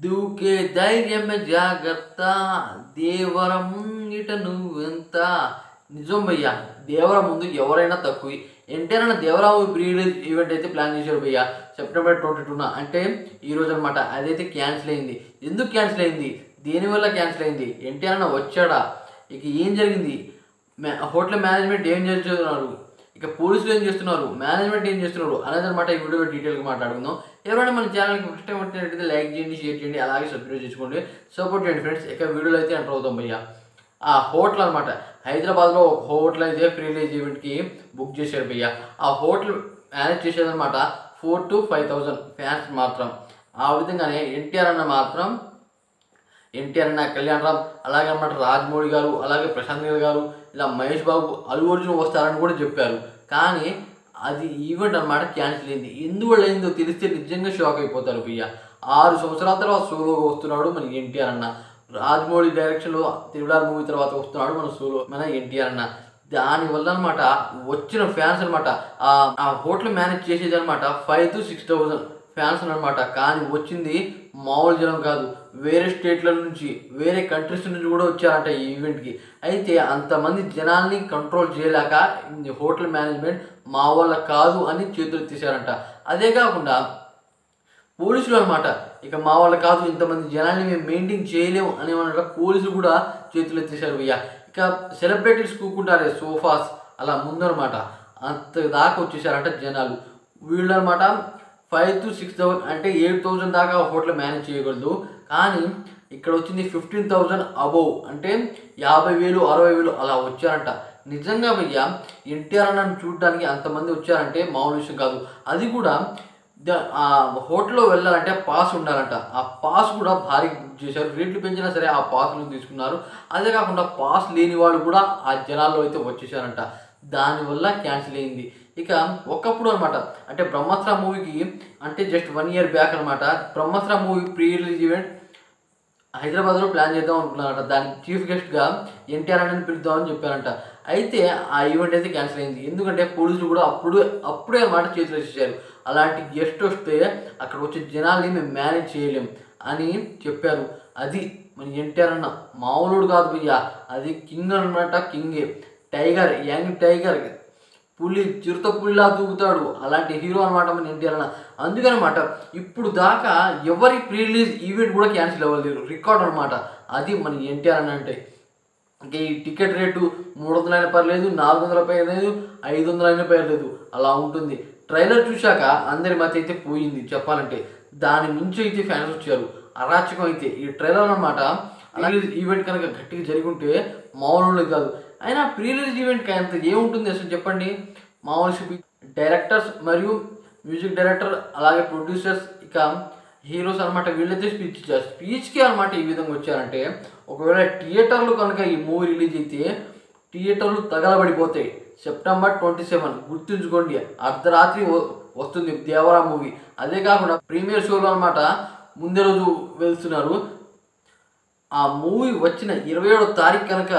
దూకే ధైర్యమే జాగ్రత్త, దేవర ముంగిట నువ్వెంత. నిజం భయ్యా, దేవర ముందు ఎవరైనా తక్కువ. ఎన్టీఆర్ అన్న దేవరావు ప్రీ రిలీజ్ ఈవెంట్ అయితే ప్లాన్ చేశారు భయ్యా, సెప్టెంబర్ 22న, అంటే ఈరోజు అనమాట. అదైతే క్యాన్సిల్ అయింది. ఎందుకు క్యాన్సిల్ అయింది, దేనివల్ల క్యాన్సిల్ అయింది, ఎన్టీఆర్ అన్న వచ్చాడా, ఇక ఏం జరిగింది, హోటల్ మేనేజ్మెంట్ ఏం చేస్తున్నారు, ఇక పోలీసులు ఏం చేస్తున్నారు, మేనేజ్మెంట్ ఏం చేస్తున్నారు అనేది అనమాట ఈ వీడియోలో డీటెయిల్గా మాట్లాడుకుందాం. ఎవరైనా మన ఛానల్కి ఫస్ట్ టైం వచ్చినట్టయితే లైక్ చేయండి, షేర్ చేయండి, అలాగే సబ్స్క్రైబ్ చేసుకోండి, సపోర్ట్ చేయండి ఫ్రెండ్స్. ఇక వీడియోలో అయితే ఎంటర్ అవుతాం భయ్యా. ఆ హోటల్ అనమాట, హైదరాబాద్లో ఒక హోటల్ అయితే ప్రీ రిలీజ్ ఈవెంట్కి బుక్ చేశారు భయ్యా. ఆ హోటల్ మేనేజ్ చేసేదనమాట 4,000 to 5,000 ఫ్యాన్స్ మాత్రం. ఆ విధంగానే ఎన్టీఆర్ అన్న, కళ్యాణ్ రామ్, అలాగే అన్నమాట రాజమౌళి గారు, అలాగే ప్రశాంత్ నీల్ గారు, ఇలా మహేష్ బాబు, అల్లు అర్జున్ వస్తారని కూడా చెప్పారు. కానీ అది ఈవెంట్ అనమాట క్యాన్సిల్ అయింది. ఎందువల్ల అయిందో తెలిస్తే నిజంగా షాక్ అయిపోతారు భయ్య. 6 సంవత్సరాల తర్వాత సోలోగా వస్తున్నాడు మన ఎన్టీఆర్ అన్న. రాజమౌళి డైరెక్షన్లో త్రిబుల్ మూవీ తర్వాత వస్తున్నాడు మన ఎన్టీఆర్ అన్న. దానివల్ల అనమాట వచ్చిన ఫ్యాన్స్ అనమాట, ఆ హోటల్ మేనేజ్ చేసేది అనమాట 5,000 to 6,000 ఫ్యాన్స్ అనమాట. కానీ వచ్చింది మామూలు జనం కాదు, వేరే స్టేట్ల నుంచి, వేరే కంట్రీస్ నుంచి కూడా వచ్చారంట ఈ ఈవెంట్కి. అయితే అంతమంది జనాల్ని కంట్రోల్ చేయలేక హోటల్ మేనేజ్మెంట్ మా వల్ల కాదు అని చేతులు తీశారంట. అదే కాకుండా పోలీసులు అనమాట, ఇక మా వల్ల కాదు, ఇంతమంది జనాల్ని మేము మెయింటైన్ చేయలేము అనేమన్నట్టు పోలీసులు కూడా చేతులు ఎత్తేసారు భయ్య. ఇక సెలబ్రిటీస్ కూకుంటారే సోఫాస్ అలా ముందనమాట, అంత దాకా వచ్చేసారంట జనాలు. వీళ్ళు అనమాట 5,000 to 6,000 అంటే 8,000 దాకా హోటల్ మేనేజ్ చేయగలదు. కానీ ఇక్కడ వచ్చింది 15,000 అబోవ్, అంటే 50,000 60,000 అలా వచ్చారంట. నిజంగా భయ్య, ఎన్టీఆర్ అన్నను చూడడానికి అంతమంది వచ్చారంటే మామూలు విషయం కాదు. అది కూడా ఆ హోటల్లో వెళ్ళాలంటే పాస్ ఉండాలంట. ఆ పాస్ కూడా భారీ బుక్ చేశారు, రేట్లు పెంచినా సరే ఆ పాస్లు తీసుకున్నారు. అదే కాకుండా పాస్ లేని వాళ్ళు కూడా ఆ జనాల్లో అయితే వచ్చేసారంట. దానివల్ల క్యాన్సిల్ అయింది. ఇక ఒకప్పుడు అనమాట, అంటే బ్రహ్మాస్త్ర మూవీకి అంటే జస్ట్ 1 year బ్యాక్ అనమాట, బ్రహ్మాస్త్ర మూవీ ప్రీ రిలీజ్ ఈవెంట్ హైదరాబాద్లో ప్లాన్ చేద్దాం అనుకున్నారంట. దానికి చీఫ్ గెస్ట్గా ఎన్టీఆర్ అని పిలుద్దామని చెప్పారంట. అయితే ఆ ఈవెంట్ అయితే క్యాన్సిల్ అయింది. ఎందుకంటే పోలీసులు కూడా అప్పుడే అనమాట చేతులు వేసేసారు. అలాంటి గెస్ట్ వస్తే అక్కడ వచ్చే జనాల్ని మేము మేనేజ్ చేయలేం అని చెప్పారు. అది మన ఎన్టీఆర్ అన్న మామూలుడు కాదు భయ్య, అది కింగ్ అనమాట, కింగే, టైగర్, యంగ్ టైగర్, పులి, చిరుత పులిలా దూకుతాడు, అలాంటి హీరో అనమాట మన ఎన్టీఆర్ అన్న. అందుకనమాట ఇప్పుడు దాకా ఎవరి ప్రీ రిలీజ్ ఈవెంట్ కూడా క్యాన్సిల్ అవ్వలేదు, రికార్డ్ అనమాట. అది మన ఎన్టీఆర్ అన్న అంటే. ఇంకా ఈ టికెట్ రేటు 300 అయినా పర్లేదు, 400 పర్లేదు, 500 అయినా పర్లేదు, అలా ఉంటుంది. ట్రైలర్ చూశాక అందరి మధ్య అయితే పోయింది చెప్పాలంటే. దాని మించి అయితే ఫ్యాన్స్ వచ్చారు, అరాచకం అయితే. ఈ ట్రైలర్ అనమాట అలాగే ఈవెంట్ కనుక గట్టిగా జరిగి ఉంటే మామూలు కాదు. అయినా ప్రీ రిలీజ్ ఈవెంట్కి అంత ఏముంటుంది అసలు చెప్పండి. మామూలు డైరెక్టర్స్ మరియు మ్యూజిక్ డైరెక్టర్, అలాగే ప్రొడ్యూసర్స్, ఇక హీరోస్ అనమాట, వీళ్ళైతే స్పీచ్ ఇచ్చారు. స్పీచ్కి అనమాట ఈ విధంగా వచ్చారంటే, ఒకవేళ థియేటర్లు కనుక ఈ మూవీ రిలీజ్ అయితే థియేటర్లు తగలబడిపోతాయి. September 27 గుర్తుంచుకోండి, అర్ధరాత్రి వస్తుంది దేవరా మూవీ. అదే కాకుండా ప్రీమియర్ షోలో అనమాట ముందే రోజు వెళ్తున్నారు. ఆ మూవీ వచ్చిన 27వ తారీఖు కనుక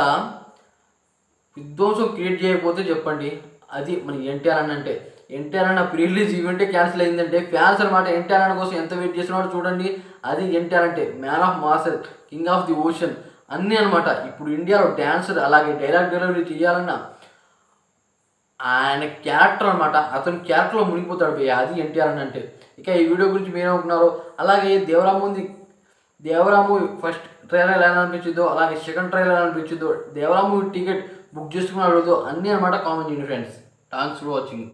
విధ్వంసం క్రియేట్ చేయకపోతే చెప్పండి, అది మన ఎన్టీఆర్ అన్న అంటే. ఎన్టీఆర్ అన్న ప్రీ రిలీజ్ ఈవెంటే క్యాన్సిల్ అయిందంటే ఫ్యాన్స్ అనమాట ఎన్టీఆర్ అన్న కోసం ఎంత వెయిట్ చేస్తున్నాడో చూడండి. అది ఎన్టీఆర్ అంటే man of masses, king of the ocean అన్నీ అనమాట. ఇప్పుడు ఇండియాలో డాన్సర్, అలాగే డైలాగ్ డెలివరీ చేయాలన్నా ఆయన క్యారెక్టర్ అనమాట, అతను క్యారెక్టర్లో మునిగిపోతాడు భయ్య, అది ఎన్టీఆర్ అని అంటే. ఇక ఈ వీడియో గురించి మీరేమనుకున్నారో, అలాగే దేవరా మూవీ ఫస్ట్ ట్రైలర్ ఎలా అనిపించిందో, అలాగే సెకండ్ ట్రైలర్ ఎలా అనిపించిందో, దేవరా మూవీ టికెట్ బుక్ చేసుకున్న అడుగుతో అన్నీ అనమాట కామెంట్ చేయండి ఫ్రెండ్స్. Thanks for watching.